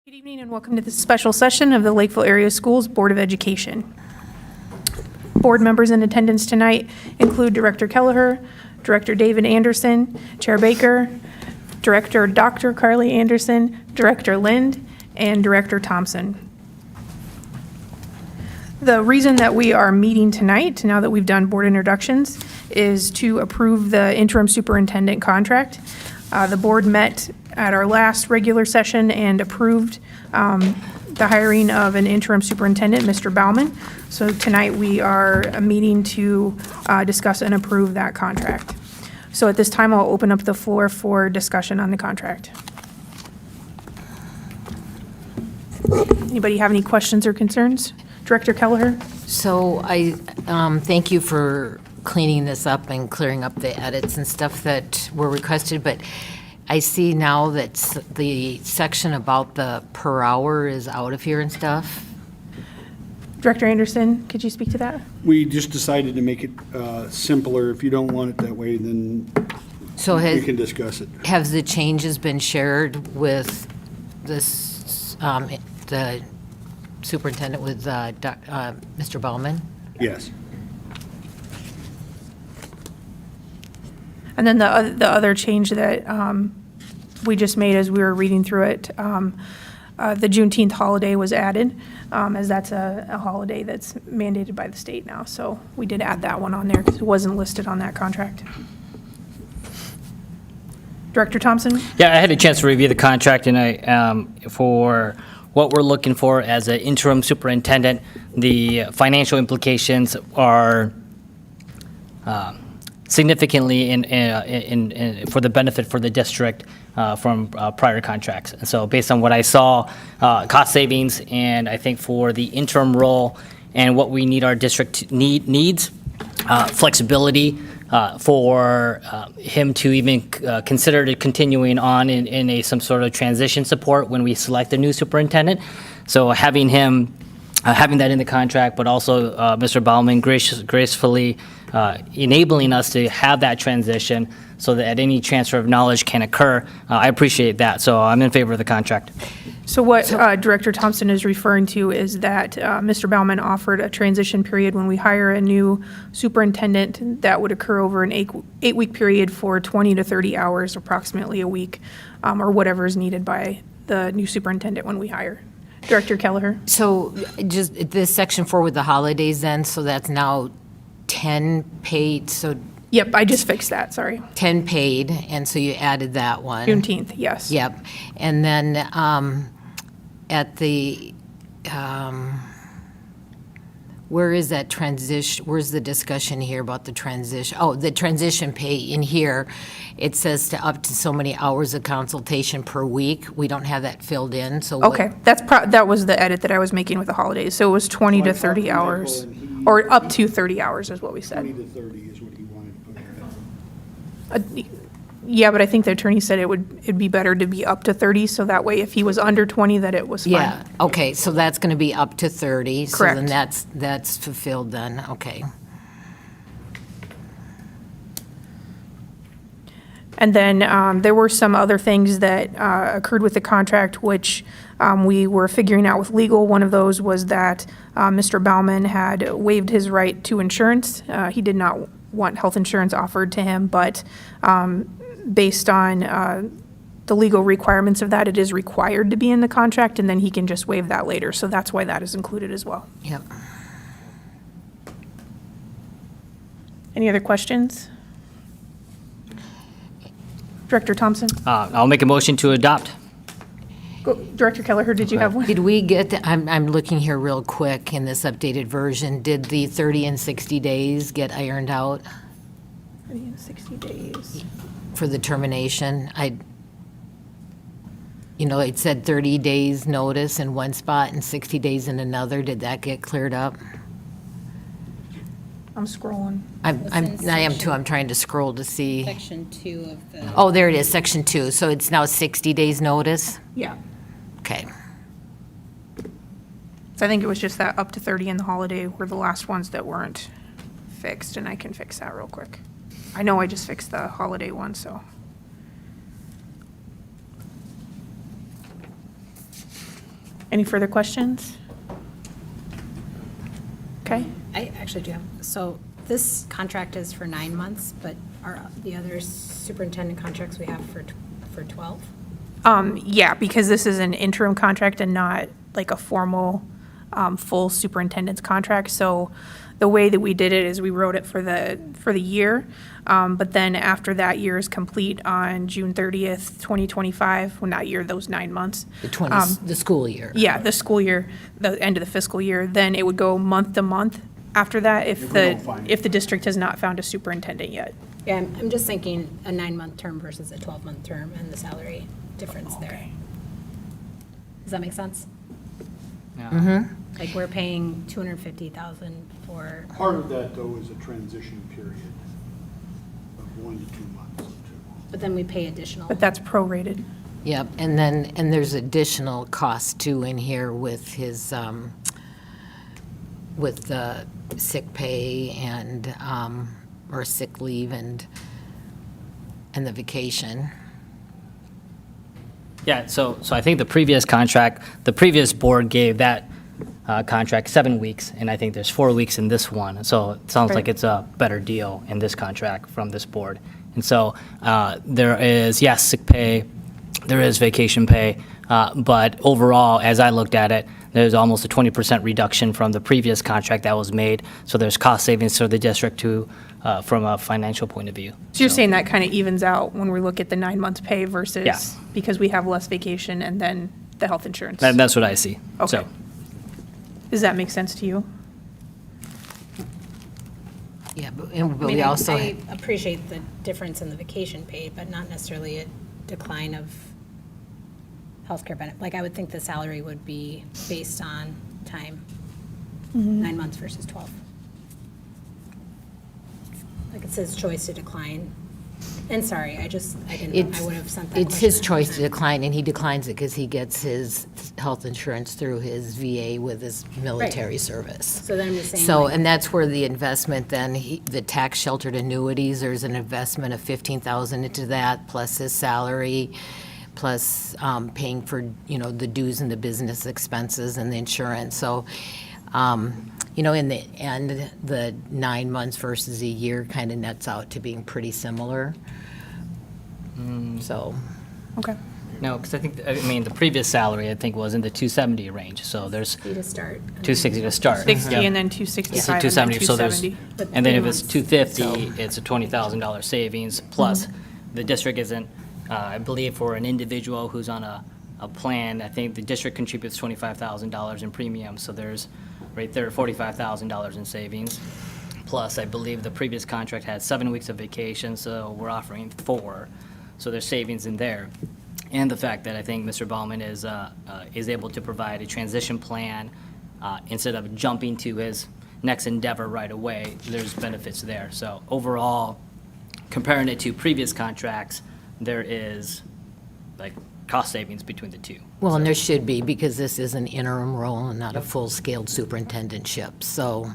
Good evening and welcome to this special session of the Lakeville Area Schools Board of Education. Board members in attendance tonight include Director Kelleher, Director David Anderson, Chair Baker, Director Dr. Carly Anderson, Director Lind, and Director Thompson. The reason that we are meeting tonight, now that we've done board introductions, is to approve the interim superintendent contract. The board met at our last regular session and approved the hiring of an interim superintendent, Mr. Bauman. So tonight we are meeting to discuss and approve that contract. So at this time, I'll open up the floor for discussion on the contract. Anybody have any questions or concerns? Director Kelleher? So I thank you for cleaning this up and clearing up the edits and stuff that were requested, but I see now that the section about the per hour is out of here and stuff. Director Anderson, could you speak to that? We just decided to make it simpler. If you don't want it that way, then So we can discuss it. have the changes been shared with this, the superintendent, with Mr. Bauman? Yes. And then the other change that we just made as we were reading through it, the Juneteenth holiday was added, as that's a holiday that's mandated by the state now. So we did add that one on there because it wasn't listed on that contract. Director Thompson? Yeah, I had a chance to review the contract, and for what we're looking for as an interim superintendent, the financial implications are significantly for the benefit for the district from prior contracts. And so based on what I saw, cost savings, and I think for the interim role and what we need our district needs, flexibility for him to even consider continuing on in some sort of transition support when we select a new superintendent. So having him having that in the contract, but also Mr. Bauman gracefully enabling us to have that transition so that any transfer of knowledge can occur. I appreciate that, so I'm in favor of the contract. So what Director Thompson is referring to is that Mr. Bauman offered a transition period when we hire a new superintendent that would occur over an eight-week period for 20 to 30 hours, approximately a week, or whatever is needed by the new superintendent when we hire. Director Kelleher? So just this section 4 with the holidays then, so that's now 10 paid, so Yep, I just fixed that, sorry. 10 paid, and so you added that one. Juneteenth, yes. Yep. And then at the, where is that transition, where's the discussion here about the transition? Oh, the transition pay in here, it says to up to so many hours of consultation per week. We don't have that filled in, so. what- Okay, that was the edit that I was making with the holidays. So it was 20 to 30 hours, or up to 30 hours is what we 20 said. to 30 is what he wanted to put in. Yeah, but I think the attorney said it'd be better to be up to 30, so that way if he was under 20, that it was fine. Yeah, okay, so that's going to be up to 30. So then Correct. that's fulfilled then, okay. And then there were some other things that occurred with the contract, which we were figuring out with legal. One of those was that Mr. Bauman had waived his right to insurance. He did not want health insurance offered to him, but based on the legal requirements of that, it is required to be in the contract, and then he can just waive that later. So that's why that is included as well. Yep. Any other questions? Director Thompson? I'll make a motion to adopt. Director Kelleher, did you have one? Did we get, I'm looking here real quick in this updated version, did the 30 and 60 days get ironed out 30 and 60 days. for the termination? It said 30 days notice in one spot and 60 days in another. Did that get cleared up? I'm scrolling. I am too, I'm trying to scroll to see. Section 2 of the. Oh, there it is, section 2. So it's now 60 days notice? Yeah. Okay. So I think it was just that up to 30 in the holiday were the last ones that weren't fixed, and I can fix that real quick. I know I just fixed the holiday one, so. Any further questions? Okay. I actually do have, so this contract is for 9 months, but are the other superintendent contracts we have for 12? Yeah, because this is an interim contract and not like a formal, full superintendent's contract. So the way that we did it is we wrote it for the year. But then after that year is complete on June 30th, 2025, well, not year, those 9 months. The school year. Yeah, the school year, the end of the fiscal year, then it would go month to month after that If we don't find if the district has not found a superintendent yet. Yeah, I'm just thinking a 9-month term versus a 12-month term and the salary difference there. Does that make sense? Like, we're paying $250,000 for, Part of that, though, is a transition period of 1 to 2 months. but then we pay additional. But that's prorated. Yep, and there's additional costs too in here with his, with the sick pay and, or sick leave and the vacation. Yeah, so I think the previous contract, the previous board gave that contract 7 weeks, and I think there's 4 weeks in this one. So it sounds like Right. it's a better deal in this contract from this board. And so there is, yes, sick pay, there is vacation pay, but overall, as I looked at it, there's almost a 20% reduction from the previous contract that was made. So there's cost savings for the district too, from a financial point of view. So you're saying that kind of evens out when we look at the 9 months pay versus Yeah. because we have less vacation and then the health insurance? That's what I see. Okay. So, Does that make sense to you? Yeah, but I we mean, also, I appreciate the difference in the vacation pay, but not necessarily a decline of healthcare benefit. Like, I would think the salary would be based on time, 9 months versus 12. Like, it says choice to decline. And sorry, I didn't, I would have sent that it's his question. choice to decline, and he declines it because he gets his health insurance through his VA with his military service. So then I'm just saying, So, like, and that's where the investment then, the tax sheltered annuities, there's an investment of 15,000 into that, plus his salary, plus paying for, the dues and the business expenses and the insurance. So, in the end, the 9 months versus a year kind of nets out to being pretty similar. So, Okay. no, because the previous salary, I think, was in the 270 range. So there's to start. 260 to start. 60 Yeah. and then So 265 and then 270, so there's, 270. and then if it's 3 250, it's a $20,000 savings, plus the district isn't, I believe for an individual who's on a plan, I think the district contributes $25,000 in premiums, so there's right there $45,000 in savings. Plus, I believe the previous contract had 7 weeks of vacation, so we're offering 4, so there's savings in there. And the fact that I think Mr. Baumann is able to provide a transition plan instead of jumping to his next endeavor right away, there's benefits there. So overall, comparing it to previous contracts, there is like cost savings between the two. well, and there should be, because this is an interim role and not a full-scale superintendentship. So,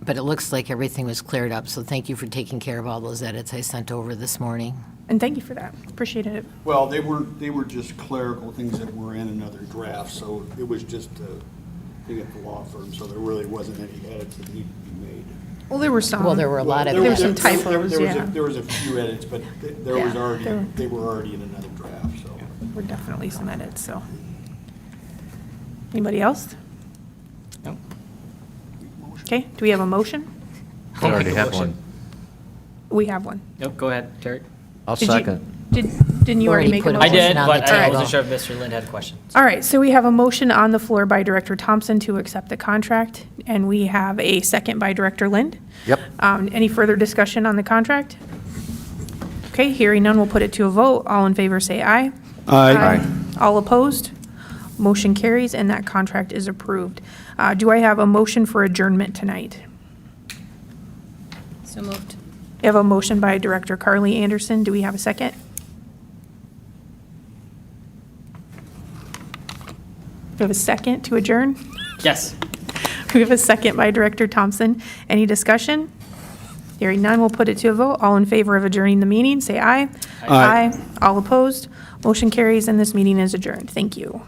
but it looks like everything was cleared up, so thank you for taking care of all those edits I sent over this morning. And thank you for that. Appreciated it. Well, they were just clerical things that were in another draft, so it was just a thing at the law firm, so there really wasn't any edits that needed to be made. Well, there were some. Well, there were a lot of There There's some edits. typos, yeah. There was a few edits, but there was Yeah, already, there were- they were already in another draft, so. We're definitely some edits, so. Anybody else? Nope. Okay, do we have a motion? I already have one. We have one. Nope, go ahead, Terry. I'll Did you- second. Didn't you already Already make a put a I motion? did, on the but I table. wasn't sure if Mr. Lind had questions. All right, so we have a motion on the floor by Director Thompson to accept the contract, and we have a second by Director Lind. Yep. Any further discussion on the contract? Okay, hearing none, we'll put it to a vote. All in favor, say aye. Aye. All opposed? Motion carries, and that contract is approved. Do I have a motion for adjournment tonight? So moved. I have a motion by Director Carly Anderson. Do we have a second? We have a second to adjourn? Yes. We have a second by Director Thompson. Any discussion? Hearing none, we'll put it to a vote. All in favor of adjourning the meeting, say aye. Aye. All opposed? Motion carries and this meeting is adjourned. Thank you.